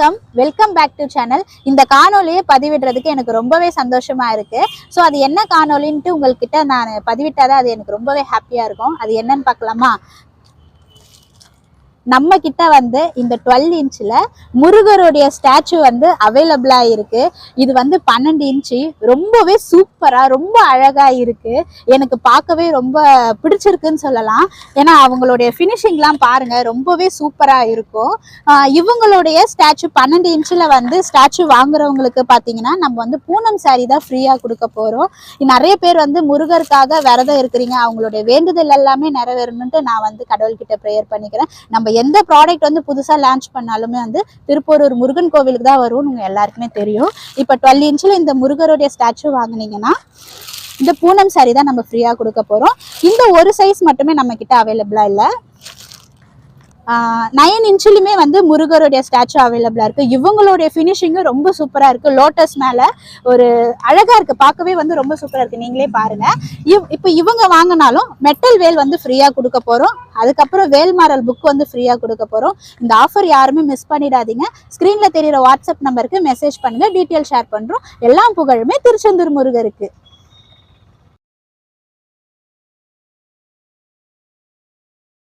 வணக்கம், welcome back to channel. இந்த காணொலியை பதிவிடுறதுக்கு எனக்கு ரொம்பவே சந்தோஷமா இருக்கு. ஸோ அது என்ன காணொலின்ட்டு உங்கள்கிட்ட நான் பதிவிட்டாதான் அது எனக்கு ரொம்பவே ஹாப்பியா இருக்கும். அது என்னன்னு பார்க்கலாமா? நம்ம கிட்ட வந்து இந்த 12 இன்ச்சில் முருகருடைய ஸ்டாச்சு வந்து அவைலபிளா இருக்கு. இது வந்து 12 இன்ச்சு, ரொம்பவே சூப்பரா ரொம்ப அழகா இருக்கு. எனக்கு பார்க்கவே ரொம்ப பிடிச்சிருக்குன்னு சொல்லலாம். ஏன்னா அவங்களுடைய ஃபினிஷிங்லாம் பாருங்க, ரொம்பவே சூப்பரா இருக்கும். இவங்களுடைய ஸ்டாச்சு 12 இன்ச்சில் வந்து ஸ்டாச்சு வாங்குறவங்களுக்கு பார்த்தீங்கன்னா நம்ம வந்து பூனம் சாரி தான் ஃப்ரீயாக கொடுக்க போகிறோம். நிறைய பேர் வந்து முருகருக்காக விரதம் இருக்கிறீங்க, அவங்களுடைய வேண்டுதல் எல்லாமே நிறைவேறணுன்ட்டு நான் வந்து கடவுள்கிட்ட ப்ரேயர் பண்ணிக்கிறேன். நம்ம எந்த ப்ராடக்ட் வந்து புதுசாக லான்ச் பண்ணாலுமே வந்து திருப்பூரூர் முருகன் கோவிலுக்கு தான் வரும்னு உங்கள் எல்லாருக்குமே தெரியும். இப்போ 12 இன்ச்சில் இந்த முருகருடைய ஸ்டாச்சு வாங்கினீங்கன்னா இந்த பூனம் சாரி தான் நம்ம ஃப்ரீயாக கொடுக்க போகிறோம். இந்த ஒரு சைஸ் மட்டுமே நம்ம கிட்ட அவைலபிளாக இல்லை. 9 இன்ச்சிலுமே வந்து முருகருடைய ஸ்டாச்சு அவைலபிளா இருக்கு. இவங்களுடைய ஃபினிஷிங்கும் ரொம்ப சூப்பரா இருக்கு. லோட்டஸ் மேல ஒரு அழகா இருக்கு, பார்க்கவே வந்து ரொம்ப சூப்பரா இருக்கு. நீங்களே பாருங்க. இப்போ இவங்க வாங்கினாலும் மெட்டல் வேல் வந்து ஃப்ரீயா கொடுக்க போறோம். அதுக்கப்புறம் வேல்மாரல் புக் வந்து ஃப்ரீயா கொடுக்க போறோம். இந்த ஆஃபர் யாருமே மிஸ் பண்ணிடாதீங்க. ஸ்கிரீன்ல தெரியுற வாட்ஸ்அப் நம்பருக்கு மெசேஜ் பண்ணுங்க, டீட்டெயில் ஷேர் பண்றோம். எல்லா புகழுமே திருச்செந்தூர் முருகருக்கு.